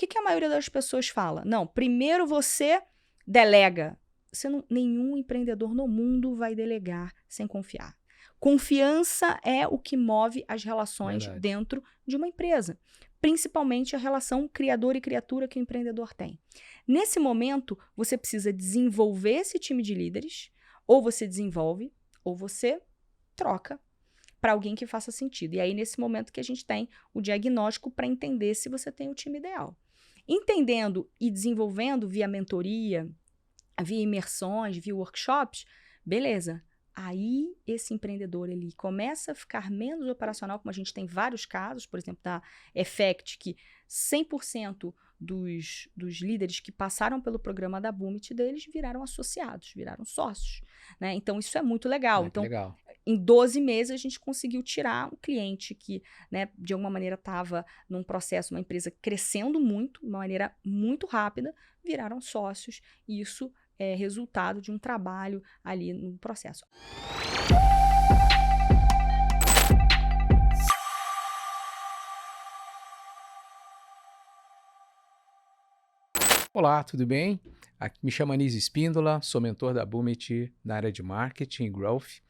que a maioria das pessoas fala? Não, primeiro você delega. Nenhum empreendedor no mundo vai delegar sem confiar. Confiança é o que move as relações Verdade. dentro de uma empresa, principalmente a relação criador e criatura que o empreendedor tem. Nesse momento, você precisa desenvolver esse time de líderes, ou você desenvolve, ou você troca para alguém que faça sentido. E aí, nesse momento que a gente tem o diagnóstico para entender se você tem o time ideal. Entendendo e desenvolvendo via mentoria, via imersões, via workshops, beleza. Aí, esse empreendedor, ele começa a ficar menos operacional, como a gente tem vários casos, por exemplo, da Effect, que 100% dos líderes que passaram pelo programa da Boomit deles viraram associados, viraram sócios, né? Então, isso é muito legal. Que Então, legal. em 12 meses, a gente conseguiu tirar um cliente que, né, de alguma maneira estava num processo, uma empresa crescendo muito, de uma maneira muito rápida, viraram sócios, e isso é resultado de um trabalho ali no processo. Olá, tudo bem? Aqui me chamo Anísio Espíndola, sou mentor da Boomit na área de Marketing e Growth.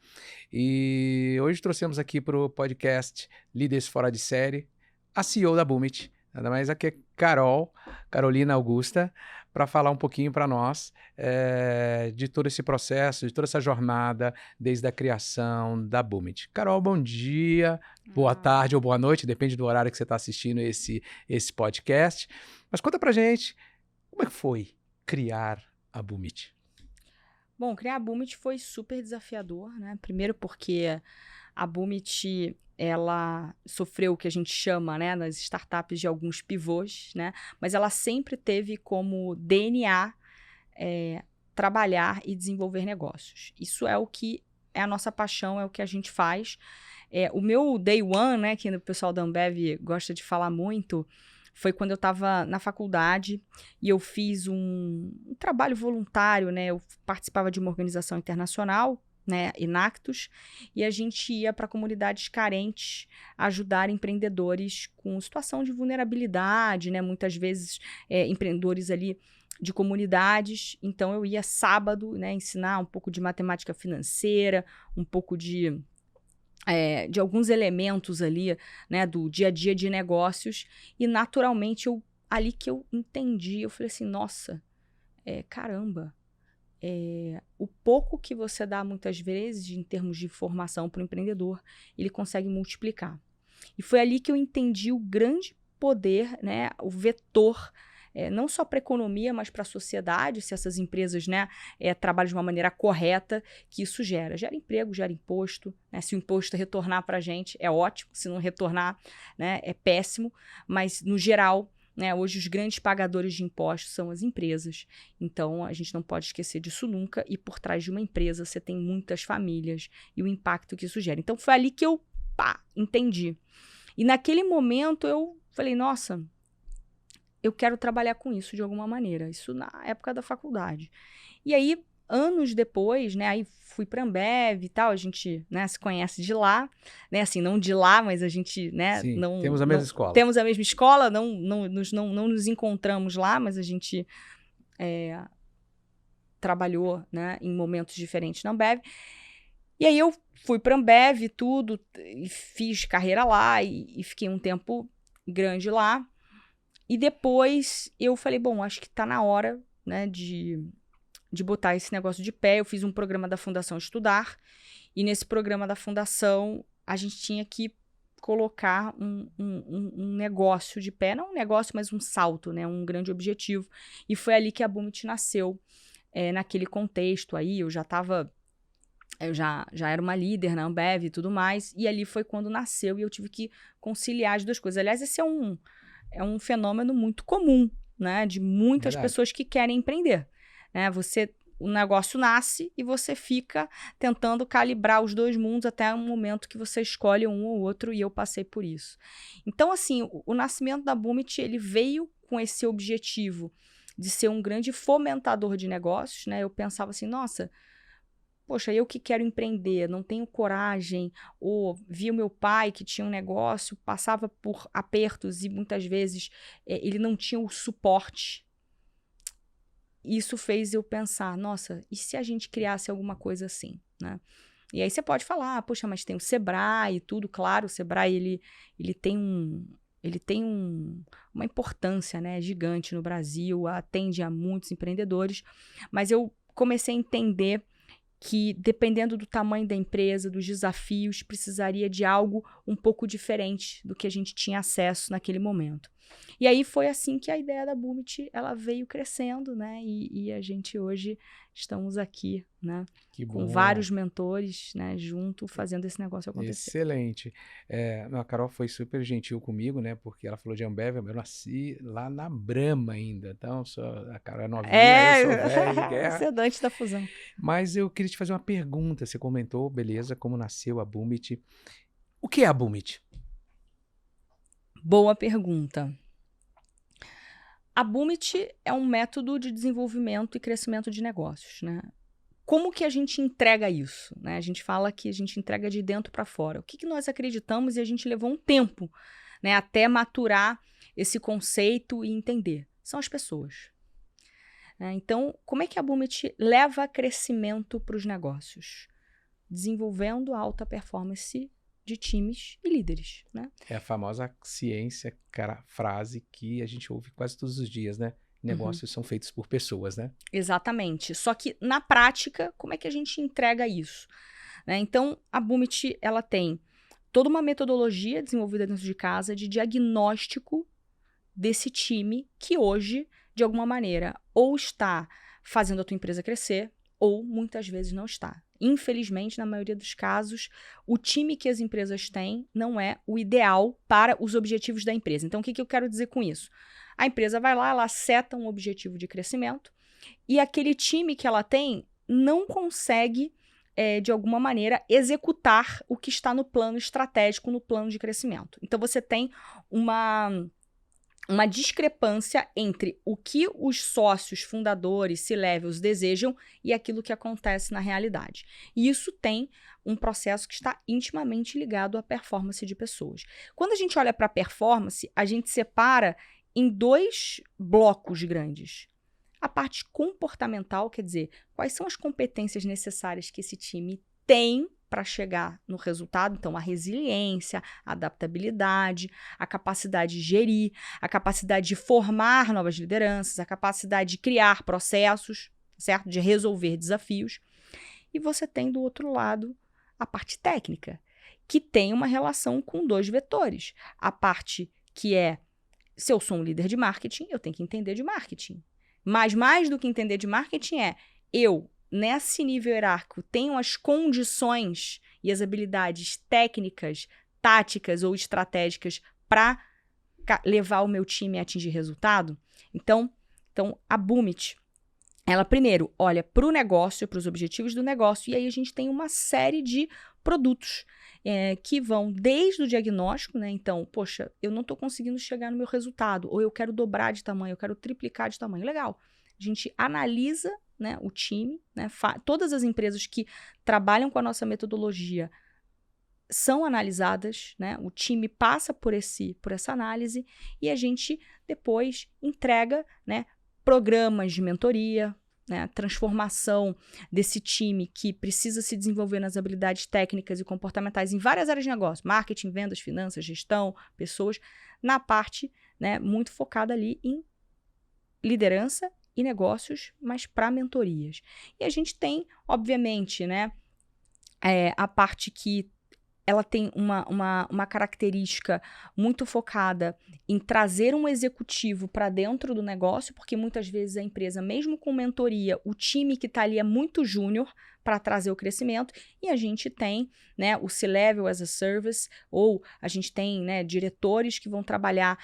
E hoje trouxemos aqui para o podcast Líderes Fora de Série a CEO da Boomit, nada mais a que Carolina Augusta, para falar um pouquinho para nós de todo esse processo, de toda essa jornada desde a criação da Boomit. Carol, bom dia, boa tarde ou boa noite, depende do horário que você está assistindo esse podcast. Mas conta pra gente, como é que foi criar a Boomit? Bom, criar a Boomit foi super desafiador, né? Primeiro porque a Boomit, ela sofreu o que a gente chama, né, nas startups de alguns pivôs, né? Mas ela sempre teve como DNA trabalhar e desenvolver negócios. Isso é o que é a nossa paixão, é o que a gente faz. O meu day one, né, que o pessoal da Ambev gosta de falar muito, foi quando eu estava na faculdade e eu fiz um trabalho voluntário, né? Eu participava de uma organização internacional, né, Enactus, e a gente ia para comunidades carentes ajudar empreendedores com situação de vulnerabilidade, né? Muitas vezes empreendedores ali de comunidades. Então eu ia sábado, né, ensinar um pouco de matemática financeira, um pouco de alguns elementos ali, né, do dia a dia de negócios, e naturalmente ali que eu entendi, eu falei assim, nossa, caramba, o pouco que você dá muitas vezes em termos de informação para o empreendedor, ele consegue multiplicar. E foi ali que eu entendi o grande poder, né, o vetor, não só para a economia, mas para a sociedade, se essas empresas, né, trabalham de uma maneira correta, que isso gera emprego, gera imposto, né? Se o imposto retornar para a gente, é ótimo, se não retornar, né, é péssimo, mas no geral, né, hoje os grandes pagadores de impostos são as empresas, então a gente não pode esquecer disso nunca, e por trás de uma empresa você tem muitas famílias e o impacto que isso gera. Então foi ali que eu, entendi. E naquele momento eu falei, nossa, eu quero trabalhar com isso de alguma maneira. Isso na época da faculdade. E aí, anos depois, né, aí fui para a Ambev e tal, a gente, né, se conhece de lá, né, assim, não de lá, mas a gente, né, Sim, não temos a mesma escola. Temos a mesma escola, não nos encontramos lá, mas a gente trabalhou, né, em momentos diferentes na Ambev. E aí eu fui para a Ambev e tudo, e fiz carreira lá e fiquei um tempo grande lá. E depois eu falei, bom, acho que tá na hora, né, de botar esse negócio de pé. Eu fiz um programa da Fundação Estudar, e nesse programa da Fundação a gente tinha que colocar um negócio de pé, não um negócio, mas um salto, né, um grande objetivo. E foi ali que a Boomit nasceu, naquele contexto aí. Eu já era uma líder na Ambev e tudo mais, e ali foi quando nasceu e eu tive que conciliar as duas coisas. Aliás, esse é um fenômeno muito comum, né, de muitas Verdade. pessoas que querem empreender, né? O negócio nasce e você fica tentando calibrar os dois mundos até o momento que você escolhe um ou outro, e eu passei por isso. Então, assim, o nascimento da Boomit, ele veio com esse objetivo de ser um grande fomentador de negócios, né? Eu pensava assim, nossa, poxa, eu que quero empreender, não tenho coragem, ou vi o meu pai que tinha um negócio, passava por apertos e muitas vezes ele não tinha o suporte. Isso fez eu pensar, nossa, e se a gente criasse alguma coisa assim, né? E aí você pode falar, poxa, mas tem o Sebrae e tudo, claro, o Sebrae ele tem uma importância, né, gigante no Brasil, atende a muitos empreendedores, mas eu comecei a entender que, dependendo do tamanho da empresa, dos desafios, precisaria de algo um pouco diferente do que a gente tinha acesso naquele momento. E aí foi assim que a ideia da Boomit, ela veio crescendo, né? E a gente hoje estamos aqui, né? Que Com bom. vários mentores, né? Junto, fazendo esse negócio acontecer. Excelente. A Carol foi super gentil comigo, né? Porque ela falou de Ambev, eu nasci lá na Brahma ainda. Então, a Carol é novinha, eu sou velho, guerra. Sedante da fusão. Mas eu queria te fazer uma pergunta. Você comentou, beleza, como nasceu a Boomit. O que é a Boomit? Boa pergunta. A Boomit é um método de desenvolvimento e crescimento de negócios, né? Como que a gente entrega isso, né? A gente fala que a gente entrega de dentro para fora. O que nós acreditamos e a gente levou um tempo, né, até maturar esse conceito e entender? São as pessoas. Então, como é que a Boomit leva crescimento para os negócios? Desenvolvendo alta performance de times e líderes, né? É a famosa ciência, frase que a gente ouve quase todos os dias, né? Negócios são feitos por pessoas, né? Exatamente. Só que, na prática, como é que a gente entrega isso? Né? Então, a Boomit, ela tem toda uma metodologia desenvolvida dentro de casa de diagnóstico desse time que hoje, de alguma maneira, ou está fazendo a tua empresa crescer, ou muitas vezes não está. Infelizmente, na maioria dos casos, o time que as empresas têm não é o ideal para os objetivos da empresa. Então, o que eu quero dizer com isso? A empresa vai lá, ela seta um objetivo de crescimento e aquele time que ela tem não consegue, de alguma maneira, executar o que está no plano estratégico, no plano de crescimento. Então, você tem uma discrepância entre o que os sócios, fundadores, C-levels desejam e aquilo que acontece na realidade. E isso tem um processo que está intimamente ligado à performance de pessoas. Quando a gente olha para a performance, a gente separa em 2 blocos grandes. A parte comportamental, quer dizer, quais são as competências necessárias que esse time tem para chegar no resultado. Então, a resiliência, a adaptabilidade, a capacidade de gerir, a capacidade de formar novas lideranças, a capacidade de criar processos, certo? De resolver desafios. E você tem do outro lado a parte técnica, que tem uma relação com 2 vetores. A parte que é, se eu sou um líder de marketing, eu tenho que entender de marketing. Mas mais do que entender de marketing eu, nesse nível hierárquico, tenho as condições e as habilidades técnicas, táticas ou estratégicas para levar o meu time a atingir resultado? Então a Boomit, ela primeiro olha para o negócio, para os objetivos do negócio, e aí a gente tem uma série de produtos que vão desde o diagnóstico, né? Então, poxa, eu não estou conseguindo chegar no meu resultado, ou eu quero dobrar de tamanho, eu quero triplicar de tamanho. Legal. A gente analisa, né, o time, né? Todas as empresas que trabalham com a nossa metodologia são analisadas, né? O time passa por essa análise e a gente depois entrega, né, programas de mentoria, né, transformação desse time que precisa se desenvolver nas habilidades técnicas e comportamentais em várias áreas de negócio, marketing, vendas, finanças, gestão, pessoas, na parte, né, muito focada ali em liderança e negócios, mas para mentorias. E a gente tem, obviamente, né, a parte que ela tem uma característica muito focada em trazer um executivo para dentro do negócio, porque muitas vezes a empresa, mesmo com mentoria, o time que está ali é muito júnior para trazer o crescimento, e a gente tem, né, o C-Level as a Service, ou a gente tem, né, diretores que vão trabalhar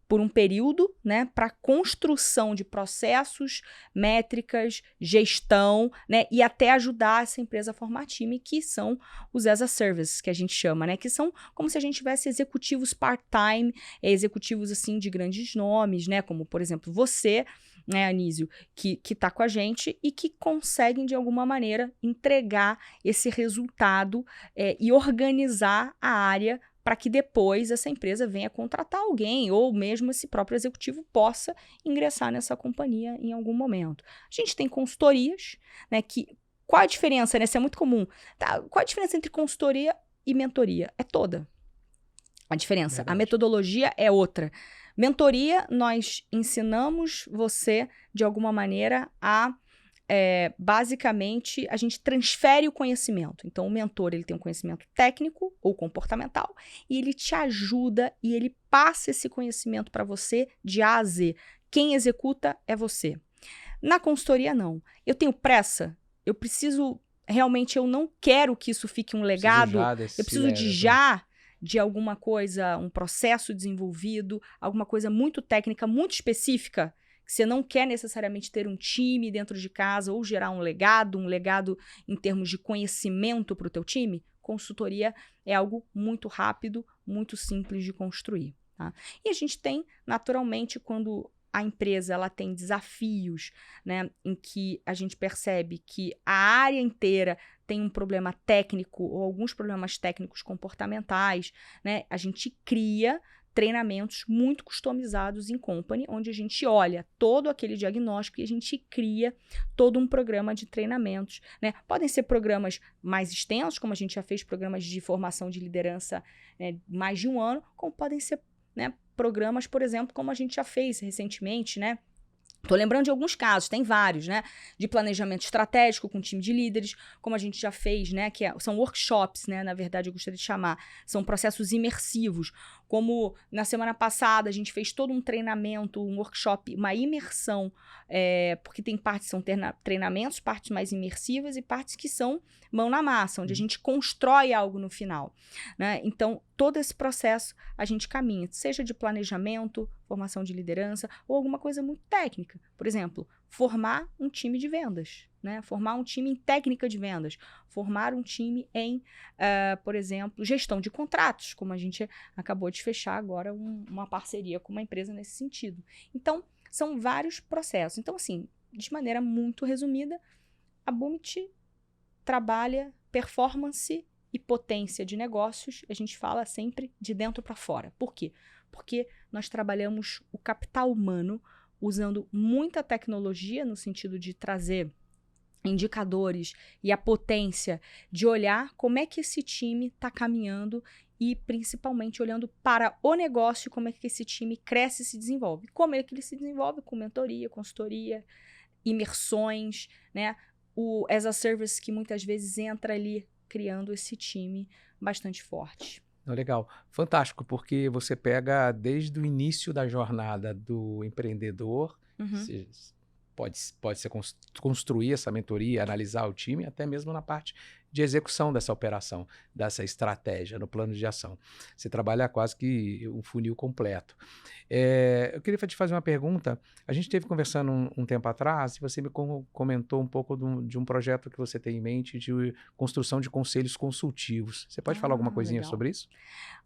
por um período, né, para construção de processos, métricas, gestão, né, e até ajudar essa empresa a formar time, que são os as a service, que a gente chama, né, que são como se a gente tivesse executivos part-time, executivos assim de grandes nomes, né, como por exemplo você, né, Anísio, que está com a gente e que conseguem de alguma maneira entregar esse resultado e organizar a área para que depois essa empresa venha contratar alguém ou mesmo esse próprio executivo possa ingressar nessa companhia em algum momento. A gente tem consultorias, né, qual a diferença, né, isso é muito comum, tá? Qual a diferença entre consultoria e mentoria? É toda a diferença. Verdade. A metodologia é outra. Mentoria, nós ensinamos você, de alguma maneira, basicamente, a gente transfere o conhecimento. Então, o mentor, ele tem um conhecimento técnico ou comportamental e ele te ajuda e ele passa esse conhecimento para você de A a Z. Quem executa é você. Na consultoria, não. Eu tenho pressa, eu preciso, realmente, eu não quero que isso fique um legado, eu preciso de já de alguma coisa, um processo desenvolvido, alguma coisa muito técnica, muito específica, que você não quer necessariamente ter um time dentro de casa ou gerar um legado em termos de conhecimento para o teu time. Consultoria é algo muito rápido, muito simples de construir. Tá? E a gente tem, naturalmente, quando a empresa ela tem desafios, né, em que a gente percebe que a área inteira tem um problema técnico ou alguns problemas técnicos comportamentais, né, a gente cria treinamentos muito customizados em company, onde a gente olha todo aquele diagnóstico e a gente cria todo um programa de treinamentos, né? Podem ser programas mais extensos, como a gente já fez programas de formação de liderança, né, mais de um ano, como podem ser, né, programas, por exemplo, como a gente já fez recentemente, né? Tô lembrando de alguns casos, tem vários, né? De planejamento estratégico com time de líderes, como a gente já fez, né? São workshops, né? Na verdade, eu gostaria de chamar. São processos imersivos. Como na semana passada a gente fez todo um treinamento, um workshop, uma imersão, porque tem partes que são treinamentos, partes mais imersivas e partes que são mão na massa, onde a gente constrói algo no final, né? Então, todo esse processo a gente caminha, seja de planejamento, formação de liderança ou alguma coisa muito técnica. Por exemplo, formar um time de vendas, né? Formar um time em técnica de vendas, formar um time em, por exemplo, gestão de contratos, como a gente acabou de fechar agora uma parceria com uma empresa nesse sentido. Então, são vários processos. Então, assim, de maneira muito resumida, a Bumit trabalha performance e potência de negócios, a gente fala sempre de dentro para fora. Por quê? Porque nós trabalhamos o capital humano usando muita tecnologia no sentido de trazer indicadores e a potência de olhar como é que esse time está caminhando e principalmente olhando para o negócio, como é que esse time cresce e se desenvolve. Como é que ele se desenvolve? Com mentoria, consultoria, imersões, né? O as a service que muitas vezes entra ali criando esse time bastante forte. Legal, fantástico, porque você pega desde o início da jornada do empreendedor, pode ser construir essa mentoria, analisar o time, até mesmo na parte de execução dessa operação, dessa estratégia, no plano de ação. Você trabalha quase que um funil completo. Eu queria te fazer uma pergunta. A gente esteve conversando um tempo atrás e você me comentou um pouco de um projeto que você tem em mente de construção de conselhos consultivos. Você pode falar alguma coisinha Legal. sobre isso?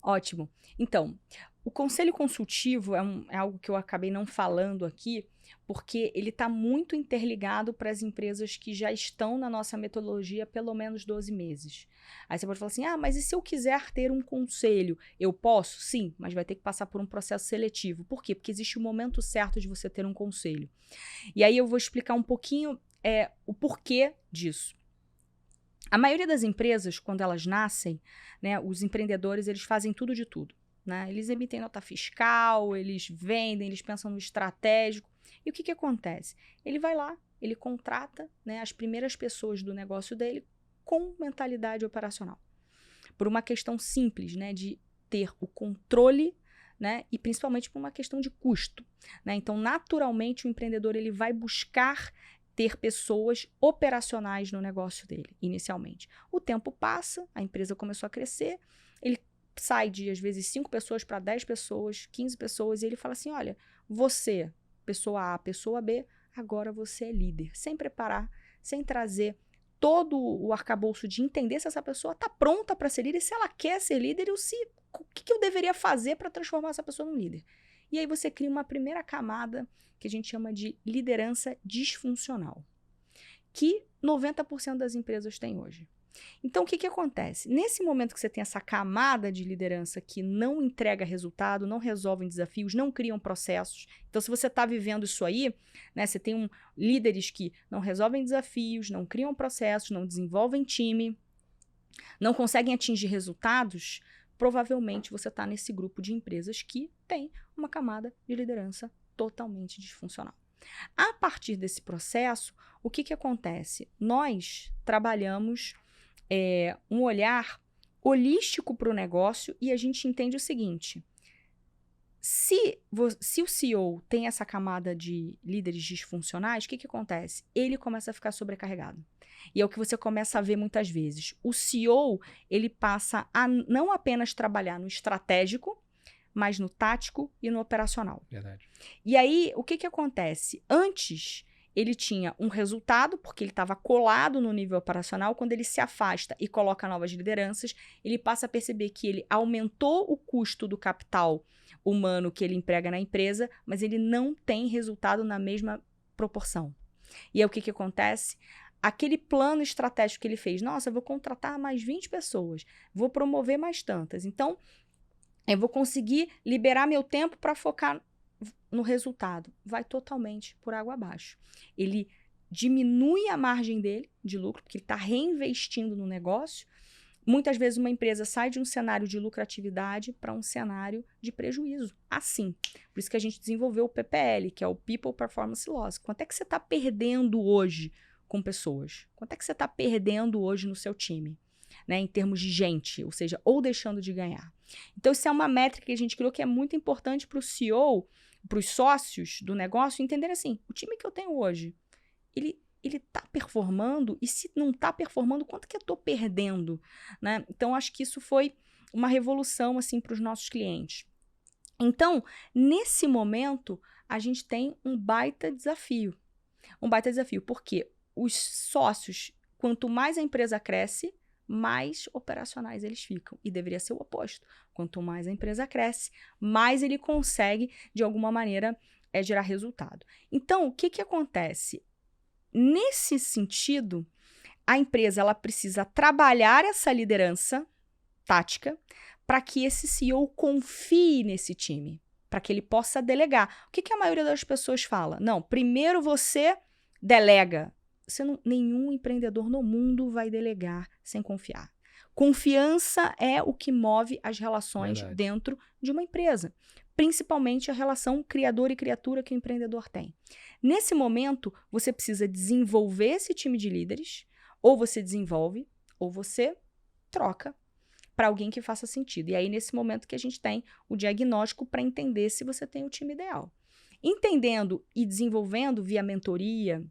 Ótimo. Então, o conselho consultivo é algo que eu acabei não falando aqui, porque ele está muito interligado para as empresas que já estão na nossa metodologia há pelo menos 12 meses. Aí você pode falar assim, mas e se eu quiser ter um conselho? Eu posso? Sim, mas vai ter que passar por um processo seletivo. Por quê? Porque existe o momento certo de você ter um conselho. E aí eu vou explicar um pouquinho o porquê disso. A maioria das empresas, quando elas nascem, né, os empreendedores, eles fazem tudo de tudo. Né? Eles emitem nota fiscal, eles vendem, eles pensam no estratégico. E o que acontece? Ele vai lá, ele contrata, né, as primeiras pessoas do negócio dele com mentalidade operacional. Por uma questão simples, né, de ter o controle, né, e principalmente por uma questão de custo. Né? Então, naturalmente, o empreendedor ele vai buscar ter pessoas operacionais no negócio dele, inicialmente. O tempo passa, a empresa começou a crescer, ele sai de, às vezes, 5 pessoas para 10 pessoas, 15 pessoas, e ele fala assim, olha, você, pessoa A, pessoa B, agora você é líder. Sem preparar, sem trazer todo o arcabouço de entender se essa pessoa está pronta para ser líder, se ela quer ser líder, o que eu deveria fazer para transformar essa pessoa num líder. E aí você cria uma primeira camada que a gente chama de liderança disfuncional, que 90% das empresas têm hoje. Então, o que acontece? Nesse momento que você tem essa camada de liderança que não entrega resultado, não resolve desafios, não criam processos. Então, se você está vivendo isso aí, né, você tem líderes que não resolvem desafios, não criam processos, não desenvolvem time, não conseguem atingir resultados, provavelmente você está nesse grupo de empresas que tem uma camada de liderança totalmente disfuncional. A partir desse processo, o que acontece? Nós trabalhamos um olhar holístico para o negócio e a gente entende o seguinte: se o CEO tem essa camada de líderes disfuncionais, o que acontece? Ele começa a ficar sobrecarregado. E é o que você começa a ver muitas vezes. O CEO, ele passa a não apenas trabalhar no estratégico, mas no tático e no operacional. Verdade. E aí, o que acontece? Antes, ele tinha um resultado, porque ele estava colado no nível operacional. Quando ele se afasta e coloca novas lideranças, ele passa a perceber que ele aumentou o custo do capital humano que ele emprega na empresa, mas ele não tem resultado na mesma proporção. E aí, o que acontece? Aquele plano estratégico que ele fez, nossa, eu vou contratar mais 20 pessoas, vou promover mais tantas. Então, eu vou conseguir liberar meu tempo para focar no resultado. Vai totalmente por água abaixo. Ele diminui a margem dele de lucro, porque ele está reinvestindo no negócio. Muitas vezes uma empresa sai de um cenário de lucratividade para um cenário de prejuízo. Assim. Por isso que a gente desenvolveu o PPL, que é o People Performance Loss. Quanto é que você está perdendo hoje com pessoas? Quanto é que você está perdendo hoje no seu time? Né, em termos de gente, ou seja, ou deixando de ganhar. Então, isso é uma métrica que a gente criou que é muito importante para o CEO, para os sócios do negócio, entenderem assim, o time que eu tenho hoje, ele está performando, e se não está performando, quanto que eu estou perdendo? Né? Então, acho que isso foi uma revolução assim, para os nossos clientes. Então, nesse momento, a gente tem um baita desafio. Porque os sócios, quanto mais a empresa cresce, mais operacionais eles ficam. E deveria ser o oposto. Quanto mais a empresa cresce, mais ele consegue, de alguma maneira, gerar resultado. Então, o que acontece? Nesse sentido, a empresa ela precisa trabalhar essa liderança tática para que esse CEO confie nesse time, para que ele possa delegar. O que a maioria das pessoas fala? Não, primeiro você delega. Nenhum empreendedor no mundo vai delegar sem confiar. Confiança é o que move as relações dentro de uma empresa. Principalmente a relação criador e criatura que o empreendedor tem. Nesse momento, você precisa desenvolver esse time de líderes, ou você desenvolve, ou você troca para alguém que faça sentido. E aí, nesse momento que a gente tem o diagnóstico para entender se você tem o time ideal. Entendendo e desenvolvendo via mentoria,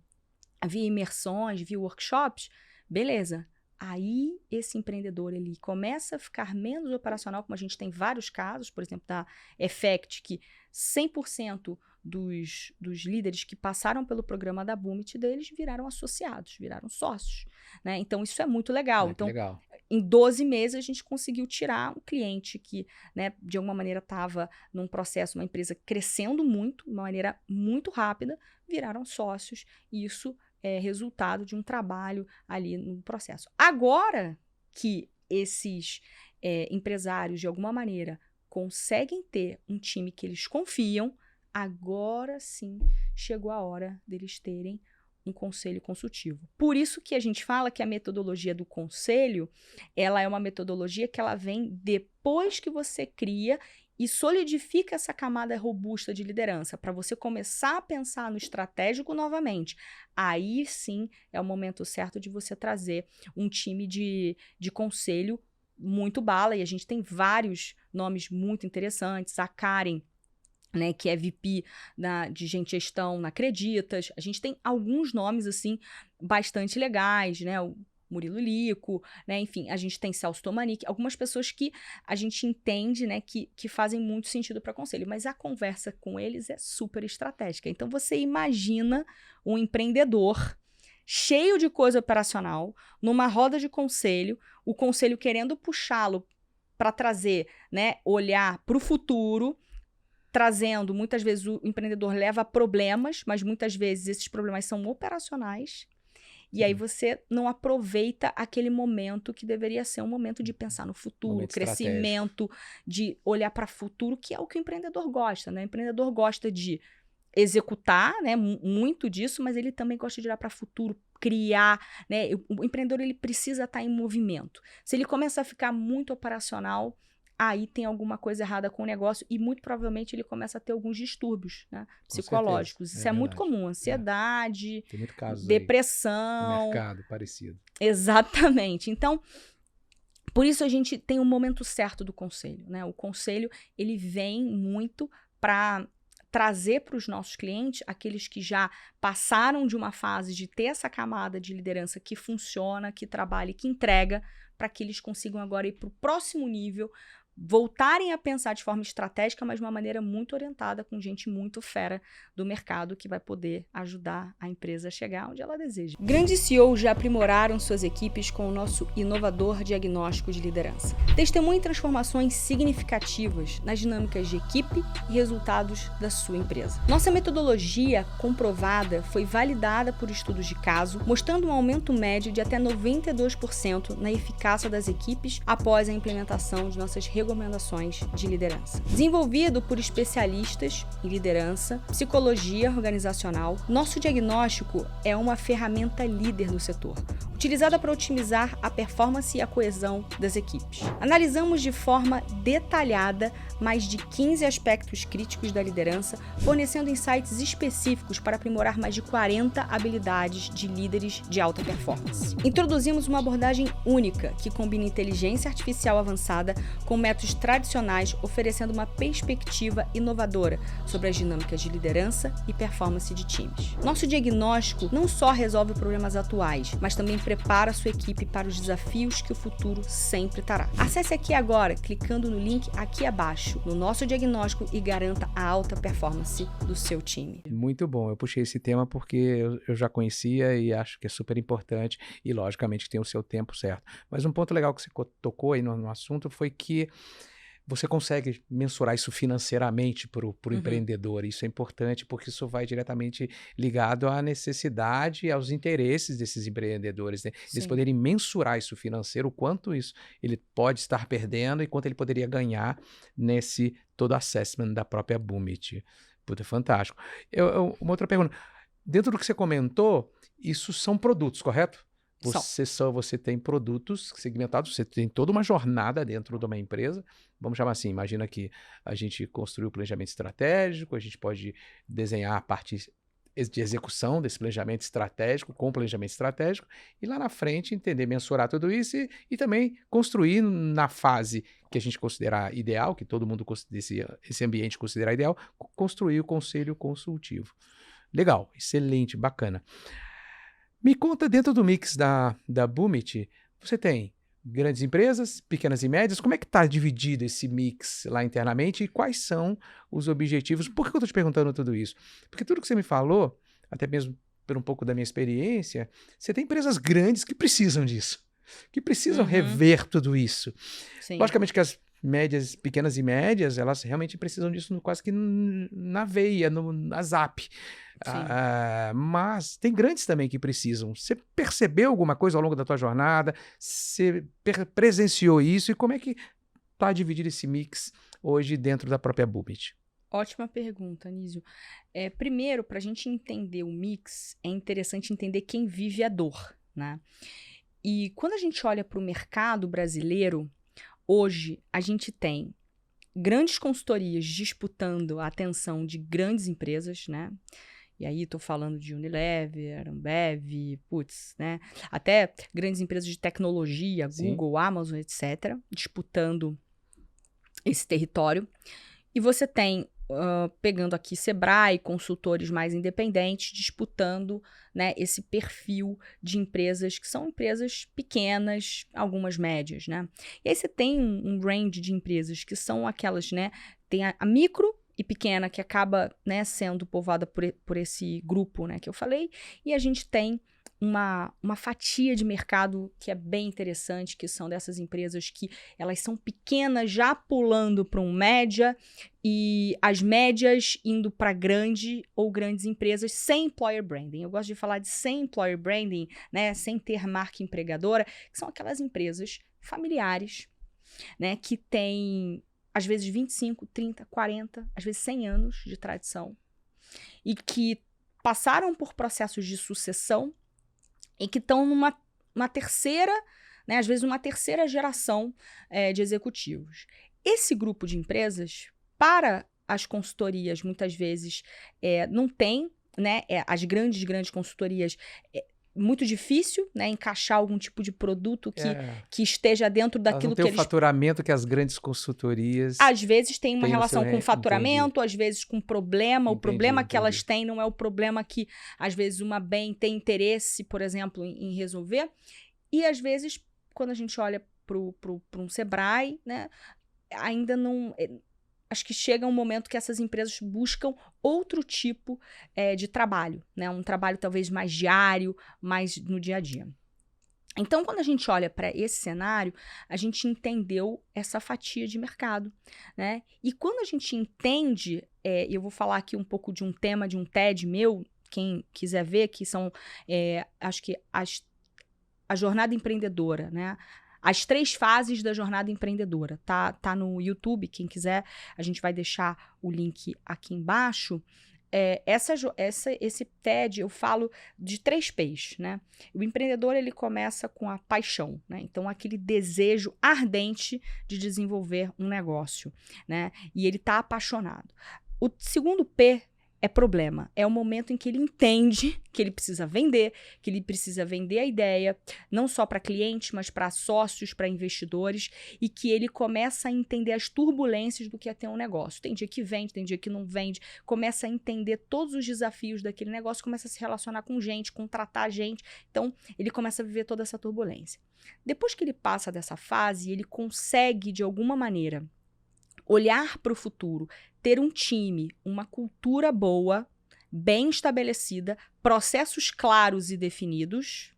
via imersões, via workshops, beleza. Aí, esse empreendedor, ele começa a ficar menos operacional, como a gente tem vários casos, por exemplo, da Effect, que 100% dos líderes que passaram pelo programa da Boomit deles viraram associados, viraram sócios. Né? Então, isso é muito legal. Então, legal. Em 12 meses, a gente conseguiu tirar um cliente que, né, de alguma maneira, estava num processo, uma empresa crescendo muito, de uma maneira muito rápida, viraram sócios, e isso é resultado de um trabalho ali no processo. Agora que esses empresários, de alguma maneira, conseguem ter um time que eles confiam, agora sim chegou a hora deles terem um conselho consultivo. Por isso que a gente fala que a metodologia do conselho, ela é uma metodologia que ela vem depois que você cria e solidifica essa camada robusta de liderança, para você começar a pensar no estratégico novamente. Aí sim é o momento certo de você trazer um time de conselho muito bala, e a gente tem vários nomes muito interessantes. A Karen, né, que é VP de gestão na Acreditas. A gente tem alguns nomes assim bastante legais, né? Murilo Lico, né? Enfim, a gente tem Celso Tomanic, algumas pessoas que a gente entende, né, que fazem muito sentido para conselho, mas a conversa com eles é super estratégica. Então, você imagina um empreendedor cheio de coisa operacional, numa roda de conselho, o conselho querendo puxá-lo para trazer, né, olhar para o futuro, trazendo, muitas vezes o empreendedor leva problemas, mas muitas vezes esses problemas são operacionais. E aí você não aproveita aquele momento que deveria ser um momento de pensar no futuro, Momento crescimento, de olhar para o futuro, que é o que o empreendedor gosta, né? O empreendedor gosta de executar, né, muito disso, mas ele também gosta de olhar para o futuro, criar, né? O empreendedor, ele precisa estar em movimento. Se ele começa a ficar muito operacional, aí tem alguma coisa errada com o negócio e muito provavelmente ele começa a ter alguns distúrbios, né, psicológicos. Isso é muito comum, ansiedade, tem muito casos depressão. No mercado parecido. Exatamente. Então, por isso a gente tem um momento certo do conselho, né? O conselho, ele vem muito para trazer para os nossos clientes, aqueles que já passaram de uma fase de ter essa camada de liderança que funciona, que trabalha e que entrega, para que eles consigam agora ir para o próximo nível, voltarem a pensar de forma estratégica, mas de uma maneira muito orientada, com gente muito fera do mercado que vai poder ajudar a empresa a chegar onde ela deseja. Grandes CEOs já aprimoraram suas equipes com o nosso inovador diagnóstico de liderança. Testemunhe transformações significativas nas dinâmicas de equipe e resultados da sua empresa. Nossa metodologia comprovada foi validada por estudos de caso, mostrando um aumento médio de até 92% na eficácia das equipes após a implementação de nossas recomendações de liderança. Desenvolvido por especialistas em liderança, psicologia organizacional, nosso diagnóstico é uma ferramenta líder no setor, utilizada para otimizar a performance e a coesão das equipes. Analisamos de forma detalhada mais de 15 aspectos críticos da liderança, fornecendo insights específicos para aprimorar mais de 40 habilidades de líderes de alta performance. Introduzimos uma abordagem única que combina inteligência artificial avançada com métodos tradicionais, oferecendo uma perspectiva inovadora sobre as dinâmicas de liderança e performance de times. Nosso diagnóstico não só resolve problemas atuais, mas também prepara sua equipe para os desafios que o futuro sempre trará. Acesse aqui agora, clicando no link aqui abaixo, no nosso diagnóstico e garanta a alta performance do seu time. Muito bom, eu puxei esse tema porque eu já conhecia e acho que é super importante e logicamente tem o seu tempo certo. Mas um ponto legal que você tocou aí no assunto foi que você consegue mensurar isso financeiramente para o empreendedor. Isso é importante porque isso vai diretamente ligado à necessidade e aos interesses desses empreendedores, né? Eles poderem mensurar isso financeiro, o quanto isso ele pode estar perdendo e quanto ele poderia ganhar nesse todo assessment da própria Boomit. Puta, fantástico. Uma outra pergunta. Dentro do que você comentou, isso são produtos, correto? Você tem produtos segmentados, você tem toda uma jornada dentro de uma empresa. Vamos chamar assim, imagina que a gente construiu o planejamento estratégico, a gente pode desenhar a parte de execução desse planejamento estratégico, com planejamento estratégico, e lá na frente entender, mensurar tudo isso e também construir na fase que a gente considerar ideal, que todo mundo esse ambiente considera ideal, construir o conselho consultivo. Legal, excelente, bacana. Me conta, dentro do mix da Boomit, você tem grandes empresas, pequenas e médias, como é que está dividido esse mix lá internamente e quais são os objetivos? Por que eu estou te perguntando tudo isso? Porque tudo que você me falou, até mesmo por um pouco da minha experiência, você tem empresas grandes que precisam disso, que precisam rever tudo isso. Sim. Logicamente que as médias, pequenas e médias, elas realmente precisam disso quase que na veia, na zap. Mas tem grandes também que precisam. Você percebeu alguma coisa ao longo da tua jornada? Você presenciou isso? E como é que está dividido esse mix hoje dentro da própria Boomit? Ótima pergunta, Anísio. Primeiro, para a gente entender o mix, é interessante entender quem vive a dor, né? E quando a gente olha para o mercado brasileiro, hoje a gente tem grandes consultorias disputando a atenção de grandes empresas, né? E aí estou falando de Unilever, Ambev, né? Até grandes empresas de tecnologia, Google, Amazon, etc., disputando esse território. E você tem pegando aqui Sebrae, consultores mais independentes, disputando, né, esse perfil de empresas que são empresas pequenas, algumas médias, né? E aí você tem um range de empresas que são aquelas, né? Tem a micro e pequena, que acaba, né, sendo povoada por esse grupo, né, que eu falei, e a gente tem uma fatia de mercado que é bem interessante, que são dessas empresas que elas são pequenas já pulando para um média e as médias indo para grande ou grandes empresas sem employer branding. Eu gosto de falar de sem employer branding, né, sem ter marca empregadora, que são aquelas empresas familiares, né, que têm às vezes 25, 30, 40, às vezes 100 anos de tradição e que passaram por processos de sucessão e que estão numa terceira, né, às vezes uma terceira geração de executivos. Esse grupo de empresas, para as consultorias, muitas vezes não tem, né, as grandes consultorias, muito difícil, né, encaixar algum tipo de produto que esteja dentro daquilo que eles... Não tem o faturamento que as grandes consultorias... Às vezes tem uma relação com faturamento, às vezes com problema. O problema que elas têm não é o problema que, às vezes, uma bem tem interesse, por exemplo, em resolver. E, às vezes, quando a gente olha para um Sebrae, né, ainda não... Acho que chega um momento que essas empresas buscam outro tipo de trabalho, né? Um trabalho talvez mais diário, mais no dia a dia. Então, quando a gente olha para esse cenário, a gente entendeu essa fatia de mercado, né? E quando a gente entende, eu vou falar aqui um pouco de um tema de um TED meu, quem quiser ver, que são, acho que a jornada empreendedora, né? As 3 fases da jornada empreendedora. Tá no YouTube, quem quiser, a gente vai deixar o link aqui embaixo. Esse TED, eu falo de 3 P's, né? O empreendedor, ele começa com a paixão, né? Então, aquele desejo ardente de desenvolver um negócio, né? E ele tá apaixonado. O segundo P é problema. É o momento em que ele entende que ele precisa vender a ideia, não só para clientes, mas para sócios, para investidores, e que ele começa a entender as turbulências do que é ter um negócio. Tem dia que vende, tem dia que não vende, começa a entender todos os desafios daquele negócio, começa a se relacionar com gente, contratar gente. Então, ele começa a viver toda essa turbulência. Depois que ele passa dessa fase, ele consegue, de alguma maneira, olhar para o futuro, ter um time, uma cultura boa, bem estabelecida, processos claros e definidos,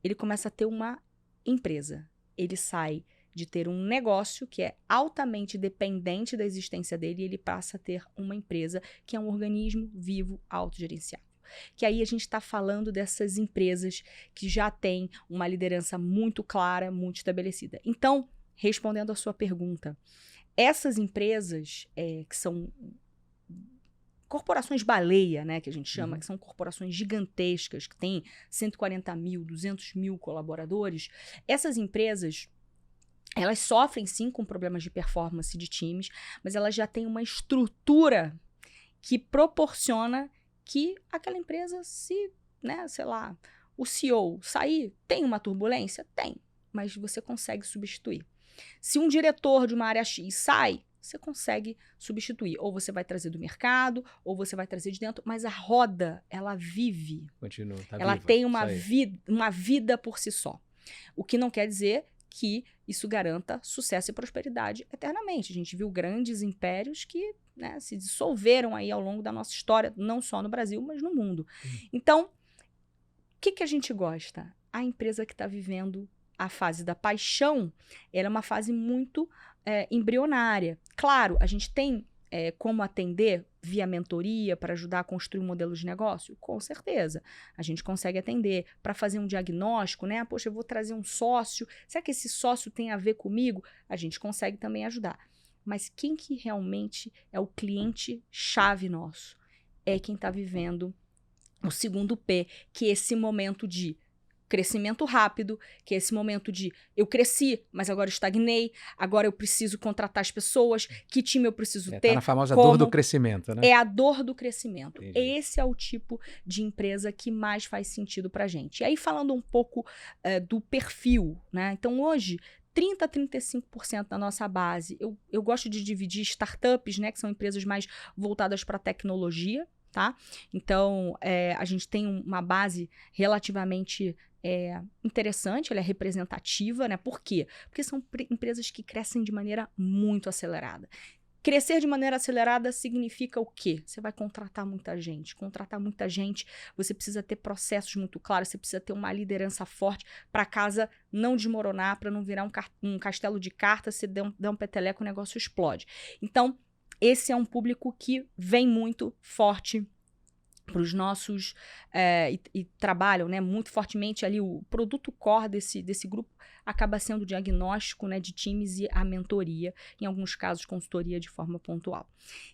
ele começa a ter uma empresa. Ele sai de ter um negócio que é altamente dependente da existência dele e ele passa a ter uma empresa que é um organismo vivo, autogerenciável. Que aí a gente está falando dessas empresas que já têm uma liderança muito clara, muito estabelecida. Então, respondendo à sua pergunta, essas empresas que são corporações baleia, né, que a gente chama, que são corporações gigantescas, que têm 140 mil, 200 mil colaboradores, essas empresas, elas sofrem sim com problemas de performance de times, mas elas já têm uma estrutura que proporciona que aquela empresa, se, né, sei lá, o CEO sair, tem uma turbulência? Tem, mas você consegue substituir. Se um diretor de uma área X sai, você consegue substituir. Ou você vai trazer do mercado, ou você vai trazer de dentro. Mas a roda, ela vive. Continua, tá ela viva, tem uma vida por si só. O que não quer dizer que isso garanta sucesso e prosperidade eternamente. A gente viu grandes impérios que, né, se dissolveram aí ao longo da nossa história, não só no Brasil, mas no mundo. Então, o que a gente gosta? A empresa que está vivendo a fase da paixão, ela é uma fase muito embrionária. Claro, a gente tem como atender via mentoria para ajudar a construir um modelo de negócio? Com certeza. A gente consegue atender para fazer um diagnóstico, né? Poxa, eu vou trazer um sócio. Será que esse sócio tem a ver comigo? A gente consegue também ajudar. Mas quem que realmente é o cliente-chave nosso? É quem está vivendo o segundo P, que é esse momento de crescimento rápido, que é esse momento de eu cresci, mas agora eu estagnei, agora eu preciso contratar as pessoas, que time eu preciso ter. Tá na famosa dor do crescimento, né? É a dor do crescimento. Entendi. Esse é o tipo de empresa que mais faz sentido pra gente. E aí, falando um pouco do perfil, né? Então, hoje, 30% a 35% da nossa base, eu gosto de dividir startups, né, que são empresas mais voltadas para tecnologia, tá? Então, a gente tem uma base relativamente interessante, ela é representativa, né? Por quê? Porque são empresas que crescem de maneira muito acelerada. Crescer de maneira acelerada significa o quê? Você vai contratar muita gente. Contratar muita gente, você precisa ter processos muito claros, você precisa ter uma liderança forte para a casa não desmoronar, para não virar um castelo de cartas, se der um peteleco, o negócio explode. Então, esse é um público que vem muito forte para os nossos, e trabalham, né, muito fortemente ali, o produto core desse grupo acaba sendo o diagnóstico, né, de times e a mentoria, em alguns casos consultoria de forma pontual.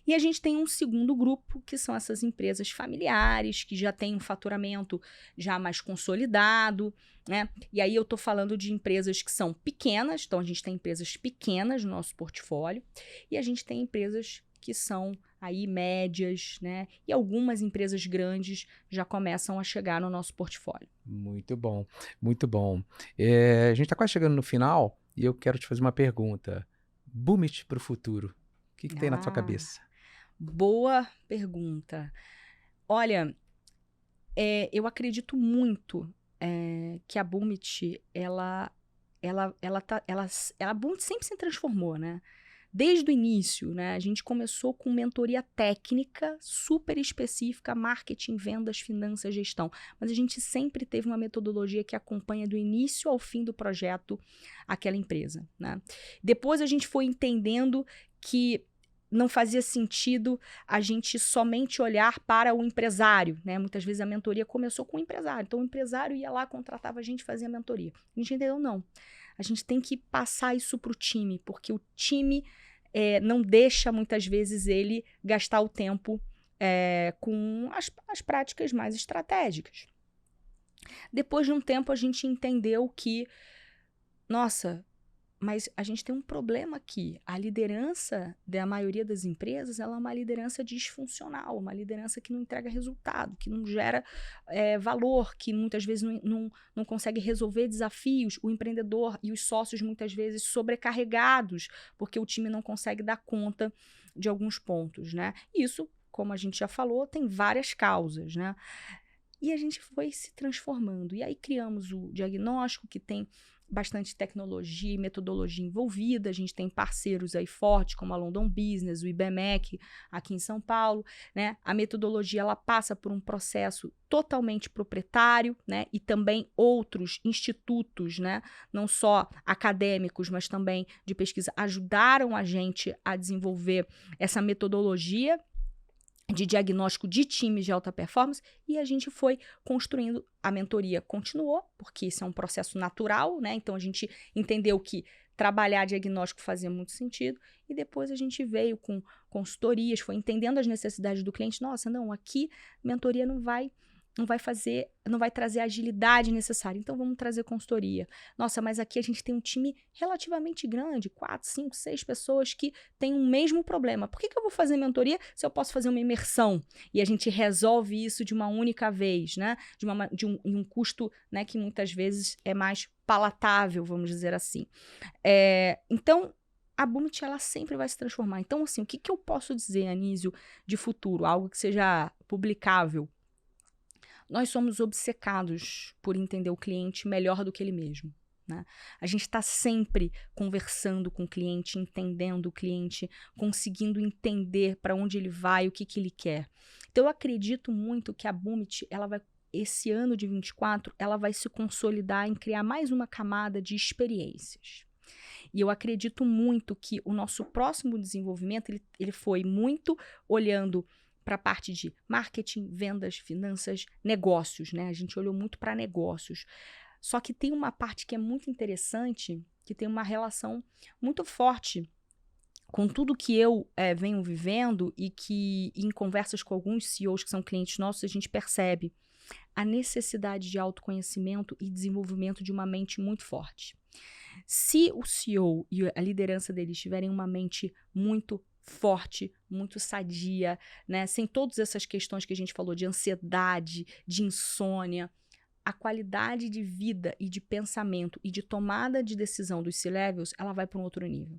E a gente tem um segundo grupo, que são essas empresas familiares, que já têm um faturamento já mais consolidado, né, e aí eu estou falando de empresas que são pequenas, então a gente tem empresas pequenas no nosso portfólio, e a gente tem empresas que são aí médias, né? E algumas empresas grandes já começam a chegar no nosso portfólio. Muito bom, muito bom. A gente está quase chegando no final e eu quero te fazer uma pergunta. Boomit para o futuro. O que tem na sua cabeça? Boa pergunta. Olha, eu acredito muito que a Boomit, a Boomit sempre se transformou, né? Desde o início, né, a gente começou com mentoria técnica super específica, marketing, vendas, finanças, gestão. Mas a gente sempre teve uma metodologia que acompanha do início ao fim do projeto aquela empresa, né? Depois a gente foi entendendo que não fazia sentido a gente somente olhar para o empresário, né? Muitas vezes a mentoria começou com o empresário. Então o empresário ia lá, contratava a gente, fazia a mentoria. A gente entendeu, não. A gente tem que passar isso para o time, porque o time não deixa, muitas vezes, ele gastar o tempo com as práticas mais estratégicas. Depois de um tempo, a gente entendeu que, nossa, mas a gente tem um problema aqui. A liderança da maioria das empresas, ela é uma liderança disfuncional, uma liderança que não entrega resultado, que não gera valor, que muitas vezes não consegue resolver desafios. O empreendedor e os sócios, muitas vezes, sobrecarregados, porque o time não consegue dar conta de alguns pontos, né? Isso, como a gente já falou, tem várias causas, né? E a gente foi se transformando. E aí criamos o diagnóstico, que tem bastante tecnologia e metodologia envolvida. A gente tem parceiros aí fortes, como a London Business, o IBMEC, aqui em São Paulo, né? A metodologia, ela passa por um processo totalmente proprietário, né? E também outros institutos, né? Não só acadêmicos, mas também de pesquisa, ajudaram a gente a desenvolver essa metodologia de diagnóstico de times de alta performance, e a gente foi construindo. A mentoria continuou, porque isso é um processo natural, né? Então a gente entendeu que trabalhar diagnóstico fazia muito sentido, e depois a gente veio com consultorias, foi entendendo as necessidades do cliente. Nossa, não, aqui mentoria não vai trazer a agilidade necessária, então vamos trazer consultoria. Nossa, mas aqui a gente tem um time relativamente grande, 4, 5, 6 pessoas que têm o mesmo problema. Por que eu vou fazer mentoria se eu posso fazer uma imersão? E a gente resolve isso de uma única vez, né? Em um custo, né, que muitas vezes é mais palatável, vamos dizer assim. Então, a Boomit, ela sempre vai se transformar. Então, assim, o que eu posso dizer, Anísio, de futuro? Algo que seja publicável. Nós somos obcecados por entender o cliente melhor do que ele mesmo, né? A gente está sempre conversando com o cliente, entendendo o cliente, conseguindo entender para onde ele vai, o que ele quer. Então, eu acredito muito que a Boomit, esse ano de 24, ela vai se consolidar em criar mais uma camada de experiências. E eu acredito muito que o nosso próximo desenvolvimento, ele foi muito olhando para a parte de marketing, vendas, finanças, negócios, né? A gente olhou muito para negócios. Só que tem uma parte que é muito interessante, que tem uma relação muito forte com tudo que eu venho vivendo, e que em conversas com alguns CEOs que são clientes nossos, a gente percebe a necessidade de autoconhecimento e desenvolvimento de uma mente muito forte. Se o CEO e a liderança deles tiverem uma mente muito forte, muito sadia, né? Sem todas essas questões que a gente falou de ansiedade, de insônia, a qualidade de vida e de pensamento e de tomada de decisão dos C-Levels, ela vai para um outro nível.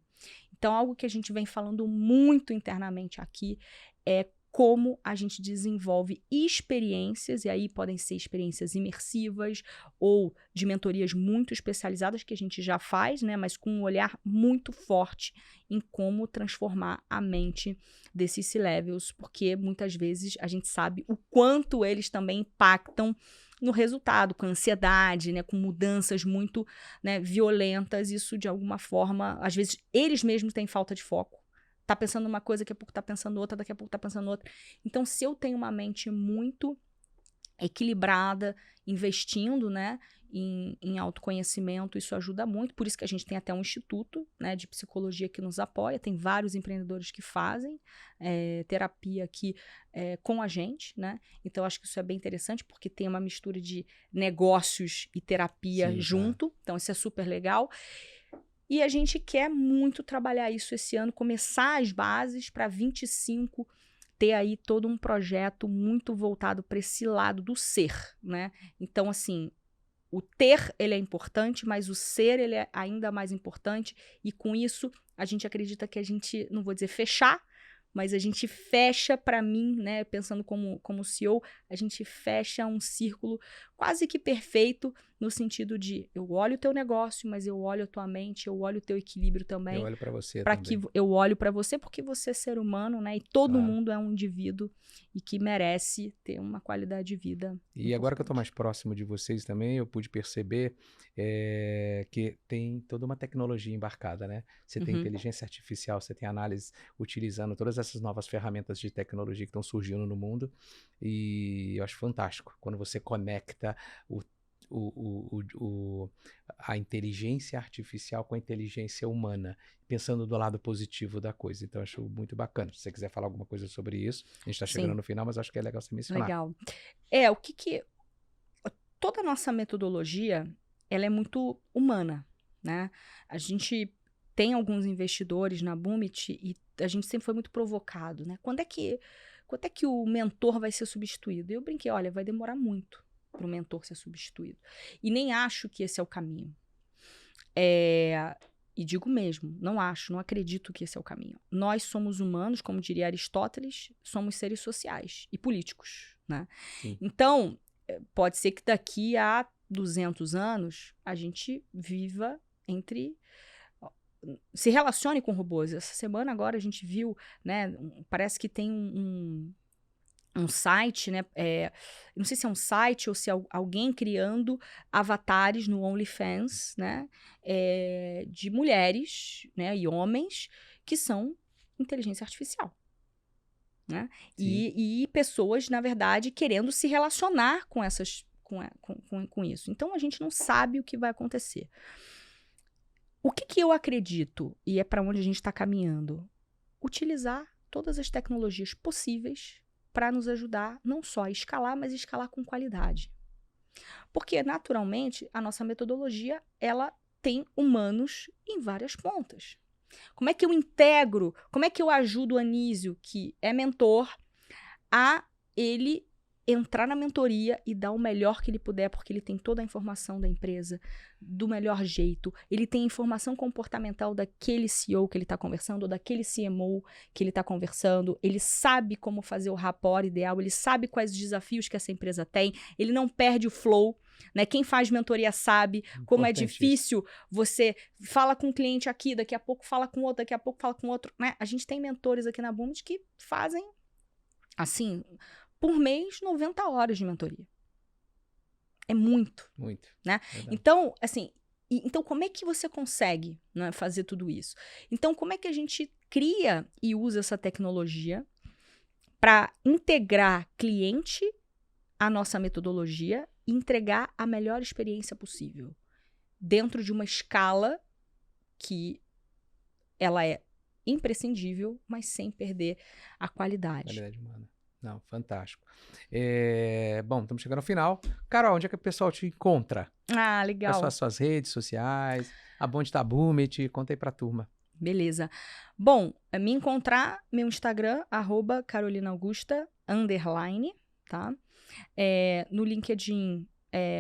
Então, algo que a gente vem falando muito internamente aqui é como a gente desenvolve experiências, e aí podem ser experiências imersivas ou de mentorias muito especializadas que a gente já faz, né, mas com um olhar muito forte em como transformar a mente desses C-Levels, porque muitas vezes a gente sabe o quanto eles também impactam no resultado, com ansiedade, né, com mudanças muito, né, violentas. Isso, de alguma forma, às vezes eles mesmos têm falta de foco. Tá pensando uma coisa, daqui a pouco tá pensando outra, daqui a pouco tá pensando outra. Então, se eu tenho uma mente muito equilibrada, investindo, né, em autoconhecimento, isso ajuda muito. Por isso que a gente tem até um instituto, né, de psicologia que nos apoia. Tem vários empreendedores que fazem terapia aqui com a gente, né? Então, acho que isso é bem interessante, porque tem uma mistura de negócios e terapia Sim, junto. Então, isso é super legal. E a gente quer muito trabalhar isso esse ano, começar as bases para 25 ter aí todo um projeto muito voltado para esse lado do ser, né? Então, assim, o ter, ele é importante, mas o ser, ele é ainda mais importante. E com isso, a gente acredita que a gente, não vou dizer fechar, mas a gente fecha, para mim, né, pensando como CEO, a gente fecha um círculo quase que perfeito, no sentido de eu olho o teu negócio, mas eu olho a tua mente, eu olho o teu equilíbrio também. Eu olho para você Para também. que eu olho para você, porque você é ser humano, né? E todo Claro. mundo é um indivíduo e que merece ter uma qualidade de vida. E agora que eu estou mais importante. próximo de vocês também, eu pude perceber que tem toda uma tecnologia embarcada, né? Você tem Uhum. inteligência artificial, você tem análise utilizando todas essas novas ferramentas de tecnologia que estão surgindo no mundo. E eu acho fantástico quando você conecta a inteligência artificial com a inteligência humana, pensando do lado positivo da coisa. Então, eu acho muito bacana. Se você quiser falar alguma coisa sobre isso, a gente está chegando Sim, no final, mas acho que é legal você mencionar. legal. Toda a nossa metodologia, ela é muito humana, né? A gente tem alguns investidores na Boomit e a gente sempre foi muito provocado, né? Quando é que o mentor vai ser substituído? Eu brinquei, olha, vai demorar muito para o mentor ser substituído. E nem acho que esse é o caminho. E digo mesmo, não acho, não acredito que esse é o caminho. Nós somos humanos, como diria Aristóteles, somos seres sociais e políticos, né? Sim. Então, pode ser que daqui a 200 anos a gente viva se relacione com robôs. Essa semana agora a gente viu, né? Parece que tem um site, né? Não sei se é um site ou se é alguém criando avatares no OnlyFans, né? De mulheres, né? E homens que são inteligência artificial. Né? E pessoas, na verdade, querendo se relacionar com com isso. Então, a gente não sabe o que vai acontecer. O que eu acredito, e é para onde a gente está caminhando? Utilizar todas as tecnologias possíveis para nos ajudar não só a escalar, mas escalar com qualidade. Porque, naturalmente, a nossa metodologia, ela tem humanos em várias pontas. Como é que eu integro, como é que eu ajudo o Anísio, que é mentor, a ele entrar na mentoria e dar o melhor que ele puder, porque ele tem toda a informação da empresa, do melhor jeito. Ele tem informação comportamental daquele CEO que ele está conversando, ou daquele CMO que ele está conversando. Ele sabe como fazer o rapport ideal, ele sabe quais os desafios que essa empresa tem, ele não perde o flow. Né? Quem faz mentoria sabe como é difícil. Você fala com um cliente aqui, daqui a pouco fala com outro, daqui a pouco fala com outro. Né? A gente tem mentores aqui na Boomit que fazem, assim, por mês, 90 horas de mentoria. É muito. Muito. Né? Verdade. Então, assim, então como é que você consegue, né, fazer tudo isso? Então, como é que a gente cria e usa essa tecnologia para integrar cliente à nossa metodologia e entregar a melhor experiência possível dentro de uma escala que ela é imprescindível, mas sem perder a qualidade. Qualidade humana. Não, fantástico. Bom, estamos chegando ao final. Carol, onde é que o pessoal te encontra? Ah, Quais legal. são as suas redes sociais? Aonde tá a Boomit? Conta aí pra turma. Beleza. Bom, me encontrar, meu Instagram, @carolinaugusta_, tá? No LinkedIn,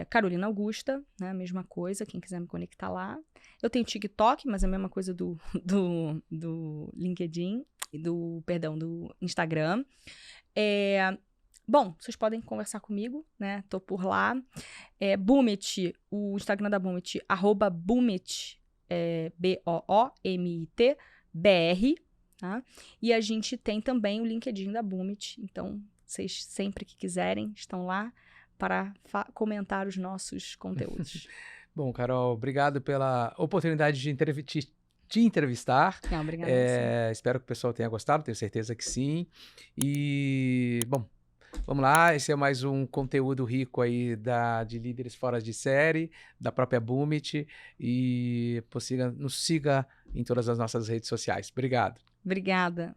Carolina Augusta, né? A mesma coisa, quem quiser me conectar lá. Eu tenho TikTok, mas é a mesma coisa do LinkedIn, do Instagram. Bom, vocês podem conversar comigo, né? Tô por lá. Boomit, o Instagram da Boomit, @Boomit, BOOMIT, BR, tá? E a gente tem também o LinkedIn da Boomit, então vocês sempre que quiserem estão lá para comentar os nossos conteúdos. Bom, Carol, obrigado pela oportunidade de te entrevistar. Não, obrigada a você. Espero que o pessoal tenha gostado, tenho certeza que sim. E, bom, vamos lá, esse é mais um conteúdo rico aí de líderes fora de série, da própria Boomit, e nos siga em todas as nossas redes sociais. Obrigado. Obrigada.